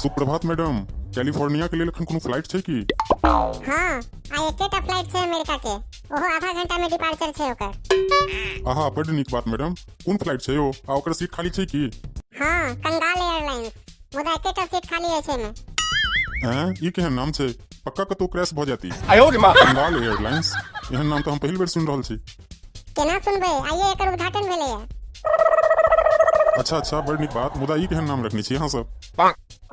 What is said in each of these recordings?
सुप्रभात madam, California के लिए लखन कोनो फ्लाइट छै की? हां, आ एकेटा फ्लाइट छै अमेरिका के, ओहो आधा घंटा में डिपार्चर छै ओकर। आहा, बड नीक बात मैडम। कोन फ्लाइट छै ओ आ ओकर सीट खाली छै की? हां, कंगाल एयरलाइंस, मुदा एकेटा सीट खाली छै में। हैं, ई केहन नाम छै? पक्का कतौ क्रैश भ जाती। आयो रे मां, कंगाल एयरलाइंस, एहन नाम तो हम पहिल बेर सुन रहल छी। केना सुनबे, आइए एकर उद्घाटन भेलै है। अच्छा, बड नीक बात। मुदा ई केहन नाम रखने छी अहाँ सब?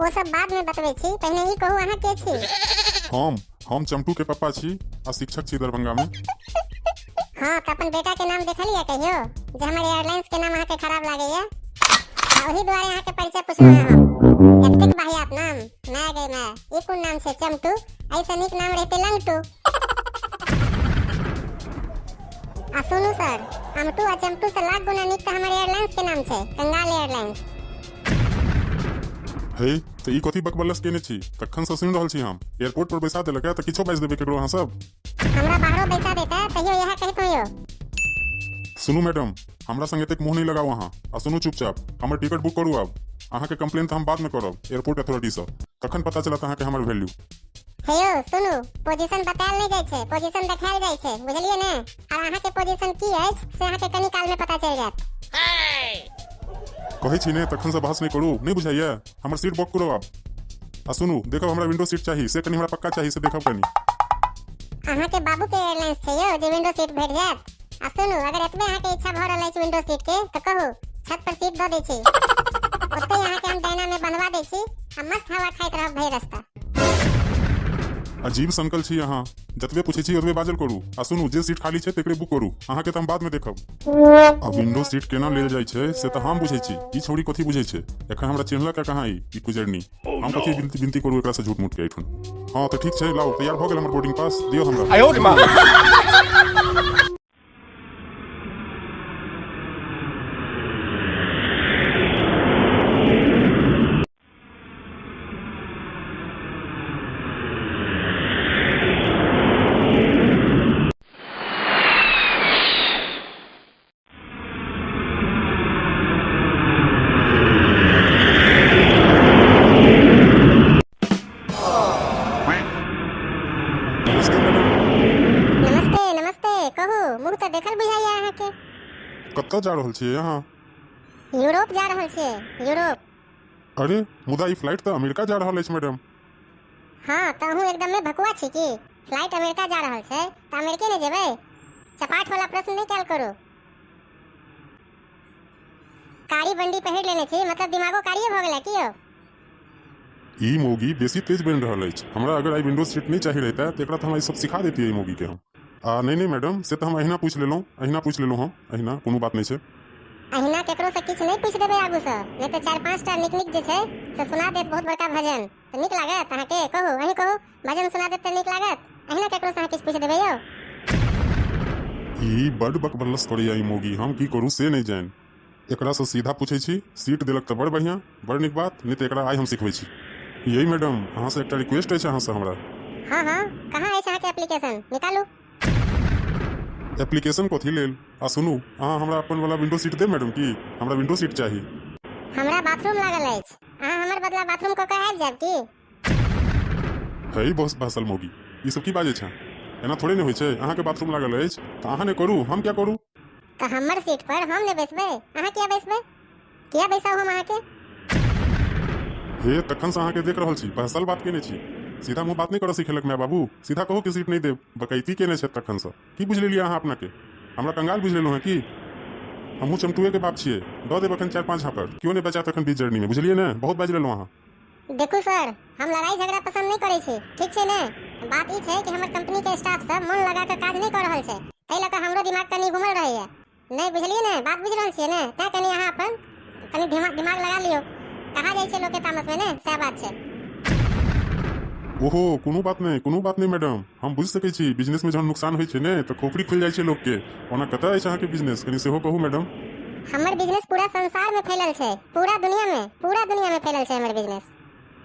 ओ सब बाद में बतबै छी, पहिने ई कहू अहाँ के छी? हम चमटू के पापा छी आ शिक्षक छी दरभंगा में। हां, त अपन बेटा के नाम देखलिए कहियो जे हमर एयरलाइंस के नाम अहाँ के खराब लागैया, आ ओही दुआरे अहाँ के परिचय पूछलहुं हम। एतेक बाहियात नाम, मैं गई मैं, ई कोन नाम छै चमटू? ऐसे नीक नाम रहते लंगटू। आ सुनू सर, अमटू आ चमटू से लाख गुना नीक त हमर एयरलाइंस के नाम छै, कंगाल एयरलाइंस। हे, त ई कथी बकबलस केने छी? तखन से सुनि रहल छी हम। एयरपोर्ट पर बैसा देलक है त किछो बाजि देबे केकरो अहाँ सब। हमरा बाहरो बैसा देता तहियो यह कहतो यो। सुनू मैडम, हमरा संग एतेक मुंह नहीं लगाओ अहाँ। आ सुनू चुपचाप, हमर टिकट बुक करू अब। अहाँ के कंप्लेन त हम बाद में करब एयरपोर्ट अथॉरिटी से। तखन पता चलत अहाँ के हमर वैल्यू। हेयो सुनू, पोजीशन बतायल नहीं जाय छै, पोजीशन देखायल जाय छै, बुझलिए ने? और अहाँ के पोजीशन की अछि से अहाँ के कनी काल में पता चल जायत। कहै छी ने, तखन से बहस नहीं करू, नहीं बुझाइया? हमर सीट बुक करू अब। आ सुनू, देखो हमरा विंडो सीट चाहिए, से कनी हमरा पक्का चाहिए, से देखब कनी। अहाँ के बाबू के एयरलाइंस छै यो जे विंडो सीट भेट जायत। आ सुनू, अगर एतबे अहाँ के इच्छा भ रहल अछि विंडो सीट के त कहू, छत पर सीट द दै छी। ओतै अहाँ के हम डायना में बंधवा दै छी आ मस्त हवा खाइत रहब भरि रास्ता। अजीब संकल छी अहाँ। जतबे पूछे छी ओतबे बाजल करू। आ सुनू, जे सीट खाली छै तेकरे बुक करू। अहाँ के त हम बाद में देखब। आ विंडो सीट केना लेल जाय छै से त हम बुझै छी, ई छोड़ी कथी बुझै छै? एखन हमरा चिन्हलक है कहाँ ई कुजरनी। हम कथी बिनती करू एकरा से झूठ मूठ के एठन। हां त ठीक छै, लाओ, तैयार भ गेल हमर बोर्डिंग पास, दियौ हमरा। आयो रे मां। मुंह त देखल बुझाइया अहाँ के। कत्ता जा रहल छी अहाँ? यूरोप जा रहल छी, यूरोप। अरे, मुदा ई फ्लाइट त अमेरिका जा रहल अछि मैडम। हां, त अहूँ एकदम में भकुआ छी की? फ्लाइट अमेरिका जा रहल छै त अमेरिके ने जेबै? चपाट वाला प्रश्न नहीं कैल करू। कारी बंडी पहिर लेने छी, मतलब दिमागो कारिये भ गेलै की यौ? ई मोगी बेसी तेज बन रहल अछि। हमरा अगर आई विंडो सीट नहीं चाहिए रहता त एकरा त हम ई सब सिखा देती ई मोगी के हम। नहीं मैडम, से तो हम अहिना पूछ लेलहुँ हम। अहिना कोनो बात नहीं छै। अहिना केकरो से किछ नहीं पूछ देबै आगू से, नहीं तो 4-5 टा निक जे छै से सुना देत बहुत बड़का भजन। तो निक लागत अहाँ के? कहू, अहीं कहू, भजन सुना देत त निक लागत? अहिना केकरो से अहाँ किछ पूछ देबै यौ? ई बड बकबल्लस करैया ई मोगी, हम की करू से नहीं जान। एकरा से सीधा पूछे छी, सीट देलक त बड़ बढ़िया, बड़ निक बात, नहीं तो एकरा आई हम सिखबै छी। यही मैडम, अहाँ से एकटा रिक्वेस्ट अछि अहाँ से हमरा। हां, कहाँ अछि अहाँ के एप्लीकेशन? निकालू। एप्लीकेशन कथी लेल? आ सुनू, अहाँ हमरा अपन वाला विंडो सीट दे मैडम की? हमरा विंडो सीट चाहिए। हमरा बाथरूम लागल अछि, अहाँ हमर बदला बाथरूम क के आबि जायब की? है बस भासल मोगी, ई सब की बाजे छै? एना थोड़े नहीं होय छै। अहाँ के बाथरूम लागल अछि त अहाँ ने करू, हम क्या करू? त हमर सीट पर हम ने बैसबै, अहाँ किया बैसबै? किया बैसाऊ हम अहाँ के? हे, तखन से अहाँ के देख रहल छी, बहसल बात केने छी। सीधा मुंह बात नहीं कर सिखेलक मैं बाबू। सीधा कहो कि सीट नहीं देब, बकैती केने छै तखन से। की बुझ लेलियै अहाँ अपना के? हमरा कंगाल बुझ लेलहुँ है की? हमहूँ चमटुए के बाप छियै, दऽ देब अखन 4-5 झापड़। क्यों नहीं बचा तखन बीच जर्नी में, बुझलिए ने? बहुत बाजि लेलहुँ अहाँ। देखू सर, हम लड़ाई झगड़ा पसंद नहीं करै छी, ठीक छै ने? बात ई छै कि हमर कंपनी के स्टाफ सब मन लगा के काज नहीं कर रहल छै, तै लऽ के हमरो दिमाग कनी घुमल रहैया। नहीं बुझलिए ने? बात बुझ रहल छियै ने? तै कनी अहाँ अपन कनी दिमाग लगा लियो। कहा जाइ छै लोग के तामस में ने, सैह बात छै। ओहो, कोनो बात नहीं मैडम, हम बुझ सकै छी। बिजनेस में जहन नुकसान होइ छै ने त खोपड़ी खुल जाइ छै लोग के। ओना कतऽ अछि अहाँ के बिजनेस, कनी सेहो कहू मैडम। हमर बिजनेस पूरा संसार में फैलल छै, पूरा दुनिया में फैलल छै हमर बिजनेस।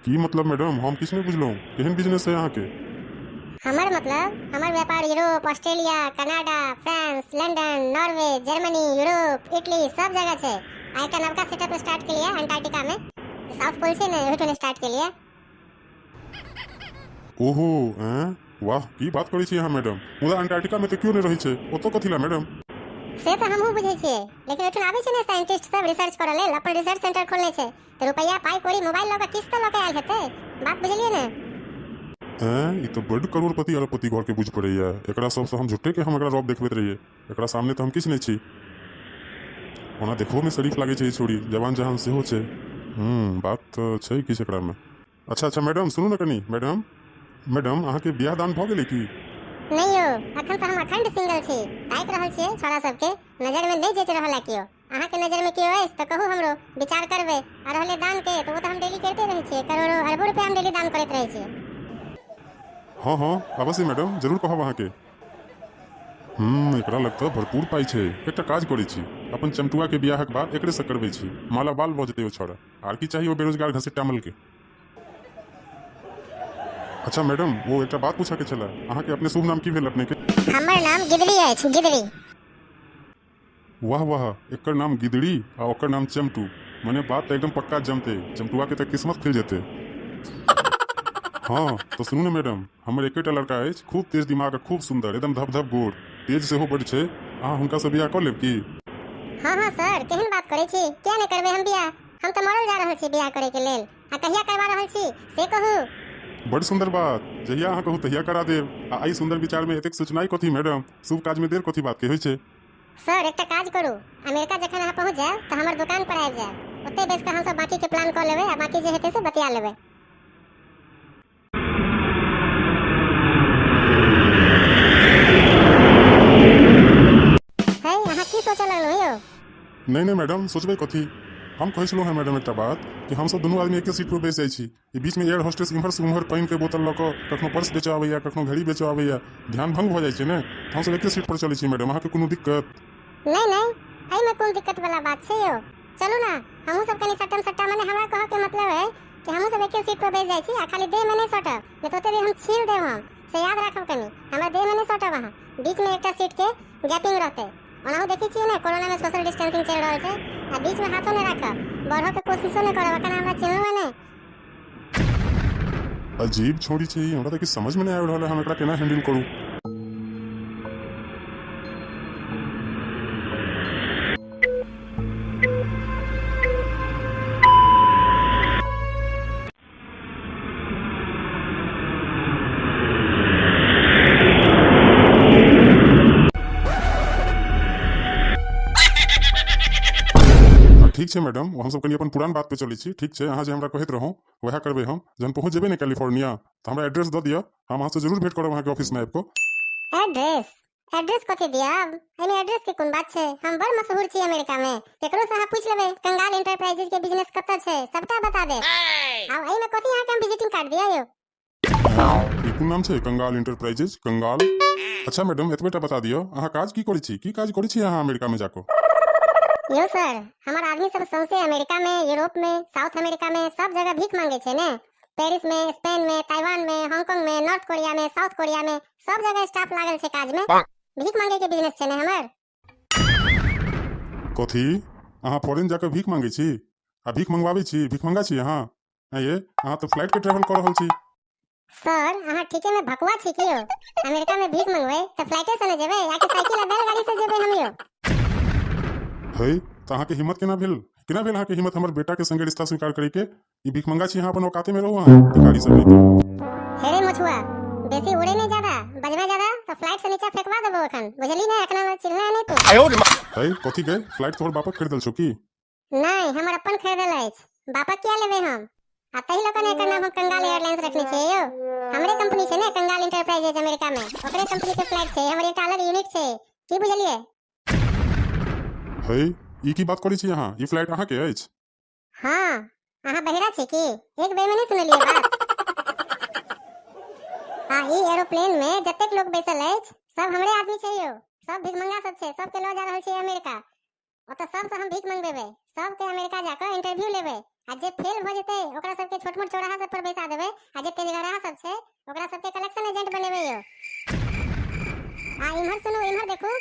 की मतलब मैडम? हम किछ नहीं बुझलहुँ। केहन बिजनेस है अहाँ के? हमर मतलब, हमर व्यापार Europe, Australia, Canada, France, London, Norway, Germany, Europe, Italy सब जगह छै। आ एकटा नवका सेटअप स्टार्ट केलिए अंटार्कटिका में। साउथ पोल से ने होटल स्टार्ट के लिए। ओहो वाह की बात करै छी अहाँ मैडम। मुदा अंटार्कटिका में तो क्यों नहीं रही छे? ओतो कथिला मैडम? से तो हमहू बुझै छियै, लेकिन ओठन आबै छै ने साइंटिस्ट सब रिसर्च करऽ लेल, अपन रिसर्च सेंटर खोलले छै, तो रुपया पाई कोरी मोबाइल लगा किस्त लगा आयल हेतै। बात बुझलियै ने? ई तो बड़ करोड़पति अरबपति घर के बुझ पड़ैया। एकरा सबसे हम झुट्टे के हम एकरा रौब देखबैत रहिए। एकरा सामने तो हम किछ नहीं छी। ओना देखबो में शरीफ लागे छै ई छोड़ी, जवान जहान सेहो छै। बात तो छै किछ एकरा में। अच्छा मैडम सुनू न कनी। मैडम अहाँ के बियाह दान भ गेलै की? नहीं यो, अखन तो हम अखंड सिंगल छी। ताक रहल छियै छोरा सब के नजर में नहीं जेच रहल है कियो। अहाँ के नजर में कियो है तो कहू, हमरो विचार करबे। और रहले दान के तो वो तो हम डेली करते रहै छियै, करोड़ों अरबों रुपया हम डेली दान करैत रहै छियै। हाँ अवश्य मैडम, जरूर कहब अहाँ के। एकरा लगता भरपूर पाई छै। एकटा काज करै छी, अपन चमटुआ के बियाहक बाद एकरे से करबै छी। माला बाल भ जेतै ओ छोरा। आर की चाहिए ओ बेरोजगार घसीटा मल के। अच्छा मैडम, वो एक बात पूछा के चला। अहाँ के अपने शुभ नाम की भेल अपने के? हमर नाम गिदड़ी अछि, गिदड़ी। वाह एकर नाम गिदड़ी आ ओकर नाम चमटू। मने बात तो एकदम पक्का जमते। चमटुआ के तो किस्मत खुल जेते। हाँ तो सुनू ना मैडम, हमर एकेटा लड़का अछि, खूब तेज दिमाग, खूब सुंदर, एकदम धब धब गोर, तेज सेहो बड़ छै। अहाँ हुनका से बियाह क लेब की? हाँ सर, केहन बात करै छी? क्या नहीं करबे हम बियाह? हम तो मरल जा रहल छी बियाह करे के लेल। आ कहिया करवा रहल छी से कहू। बड़ सुंदर बात, जहिया अहाँ कहू तहिया करा देब। आ आई सुंदर विचार में एतेक सोचनाई कथी मैडम? शुभ काज में देर कथी बात के होइ छै? सर एकटा काज करू, अमेरिका जखन अहाँ पहुंच जाए तो हमर दुकान पर आबि जाए। ओते बेस के हम सब बाकी के प्लान क लेबै आ बाकी जे हेतै से बतिया लेबै। है अहाँ की सोचऽ लगलौ यो? नहीं मैडम, सोचबे कथी। हम कहै छलहुँ मैडम एकटा बात कि हम सब दुनू आदमी एके सीट पर बैस जाइ छी। ई बीच में एयर होस्टेस इम्हर से उम्हर पानी के बोतल लऽ कऽ कखनो पर्स बेचऽ आबैया, कखनो घड़ी बेचऽ आबैया, ध्यान भंग भऽ जाइ छै ने। हम सब एके सीट पर चलै छी मैडम। अहाँ के कोनो दिक्कत? नहीं एहि में कोन दिक्कत वाला बात छै यो? चलू ना, हमहू सब कनी सट्टा मने हमरा कहऽ के मतलब है कि हमहू सब एके सीट पर बैस जाइ छी। आ खाली देह में नहीं सटब, नहीं तो ओते हम छील देब। हम से याद राखब कनी, हमरा देह में नहीं सटब। अहाँ बीच में एकटा सीट के गैपिंग रहतै। ओनाहु देखै छियै ने, कोरोना में सोशल डिस्टेंसिंग चल रहल छै। आ बीच में हाथों नहीं राखब, बढ़ो के कोशिशो नहीं करब। अखन हमरा चिन्हबै नहीं। अजीब छोड़ी छै, हमरा तो किछ समझ में नहीं आबि रहल है हम एकरा केना हैंडल करू। ठीक है मैडम, हम सब कनी अपन पुरान बात पे चलै छी। ठीक है, अहाँ जे हमरा कहैत रहौं वएह करबै हम। जहन पहुंच जेबै ने कैलिफोर्निया तो हमरा एड्रेस दऽ दिअ, हम अहाँ से जरूर भेंट करब अहाँ के ऑफिस में आबि कऽ। एड्रेस कथी दियब? एमे एड्रेस के कोन बात छै? हम बड़ मशहूर छी अमेरिका में। केकरो से अहाँ पूछ लेबै कंगाल एंटरप्राइजेज के बिजनेस कतऽ छै, सबटा बता दे। आ एहि में कथी अहाँ के हम विजिटिंग कार्ड दिया यो? ई कोन नाम छै? कंगाल एंटरप्राइजेज? कंगाल? अच्छा मैडम, एतबेटा बता दिअ, अहाँ काज की करै छी? की काज करै छी अहाँ अमेरिका में जाकऽ? यो सर, हमार आदमी सब सौंसे अमेरिका में, यूरोप में, साउथ अमेरिका में सब जगह भीख मांगे छै ने। पेरिस में, स्पेन में, ताइवान में, हांगकांग में, नॉर्थ कोरिया में, साउथ कोरिया में, सब जगह स्टाफ लागल छै काज में। भीख मांगे के बिजनेस छै ने हमर। कथी? अहाँ फॉरेन जाकर भीख मांगे छी? आ भीख मंगवाबै छी? भीख मंगा छी अहाँ? ये अहाँ तो फ्लाइट के ट्रैवल कर रहल छी। सर अहाँ ठीके में भकुआ छी कि यो? अमेरिका में भीख मंगबै तो फ्लाइटे से न जेबै या कि साइकिल आ बैलगाड़ी से जेबै हम यो? है तो अहाँ के हिम्मत केना भेल अहाँ के हिम्मत हमर बेटा के संगे रिश्ता स्वीकार करे के? ई भीख मंगा छी, अहाँ अपन औकाते में रहू। अहाँ भिखारी सब नहीं। हेरे मछुआ, बेसी उड़े नहीं ज्यादा, बजबे ज्यादा तो फ्लाइट से नीचे फेंकवा देबो अखन। बुझली ना? अखन हमरा चिल्ला नहीं तू। है कथी के फ्लाइट तोहर बापक खरीदल छौ की? नहीं, हमर अपन खरीदल अछि। बापक किया लेबे हम? आ तही लोकन एकर नाम हम कंगाल एयरलाइंस रखने छै यो। हमरे कंपनी छै ने कंगाल एंटरप्राइजेज अमेरिका में, ओकरे कंपनी के फ्लाइट छै, हमर एकटा अलग यूनिट छै। की बुझलिए? है ई की बात करै छी अहाँ? ई फ्लाइट अहाँ के अछि? हाँ, अहाँ बहिरा छी की? एक बेर में नहीं सुनलिए बात? आ ई एरोप्लेन में जतेक लोग बैसल अछि सब हमरे आदमी छै यो। सब भिखमंगा सब छै, सब के लऽ जा रहल छै अमेरिका। ओतऽ सब से हम भीख मंगबेबै, सब के अमेरिका जाकर इंटरव्यू लेबै। आ जे फेल भ जेतै ओकरा सब के छोट मोट चौराहा सब पर बैसा देबै। आ जे तेजगराहा सब छै ओकरा सब के कलेक्शन एजेंट बनेबै यो। आ इम्हर सुनू, इम्हर देखू।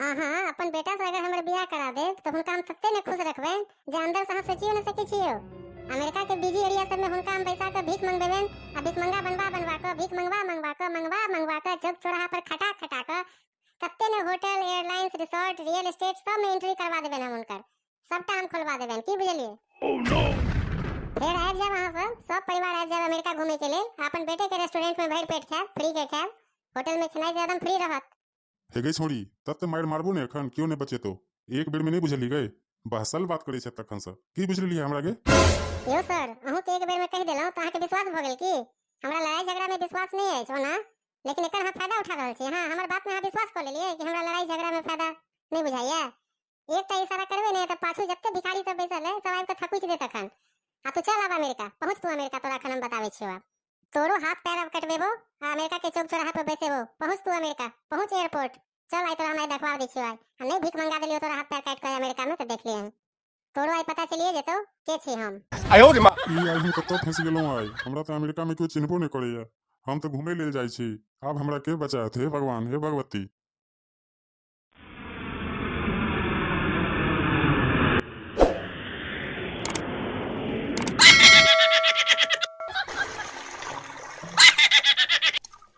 अहाँ अपन बेटा से अगर हमर बियाह करा देब तो हुनका हम तत्ते ने खुश रखबै जे अंदर से अहाँ सोचियो न सकै छियो। अमेरिका के बिजी एरिया सब में हुनका हम पैसा के भीख मंगवेन आ भीख मंगा बनवा के भीख मंगवा के चौक चौराहा पर खटा के कत्ते ने hotel airlines resort real estate सब में एंट्री करवा देबेन हम उनकर सबटा हम खोलवा देबेन की बुझलिए। फिर आबि जाब अहाँ सब परिवार आबि जाब अमेरिका घूमे के लेल अपन बेटे के रेस्टोरेंट में भरि पेट खाएब फ्री के खाएब होटल में खेनाई एकदम फ्री रहत। हे गई छोड़ी तब तो मार मारबो ने अखन क्यों ने बचे तो एक बेर में नहीं बुझली गए बहसल बात करे छे तखन से की बुझली हमरा गे। यो सर अहू के एक बेर में कह देलौ त अहाँ के विश्वास भ गेल की हमरा लड़ाई झगड़ा में विश्वास नहीं है ओना लेकिन एकर हम फायदा उठा रहल छी। हां हमर बात में अहाँ विश्वास कर लेलिए कि हमरा लड़ाई झगड़ा में फायदा नहीं बुझाइया। एकटा इशारा करबे ने त पाछू जत्ते भिखारी सब बैसल है सब आब के थकुच देत अखन आ तू चल आब अमेरिका पहुंच तू अमेरिका तोरा अखन हम बताबै छियो आब तोरो हाथ पैर अब कटबेबो आ अमेरिका के चौक चौराहा पर बैसेबो पहुंच तू अमेरिका पहुंच एयरपोर्ट चल आई तोरा हम देखवा दै छियो आ नहीं भीख मंगा देलियो तोरा हाथ पैर काट के अमेरिका में त देख लिए तोरो आई पता चलिए जेतो के छी हम। आयो रे मां ई आई हूं कतो फंस गेलौ आई हमरा त अमेरिका में क्यों चिन्हबो नहीं करैया हम तो घूमे लेल जाई छी अब हमरा के बचात हे भगवान हे भगवती।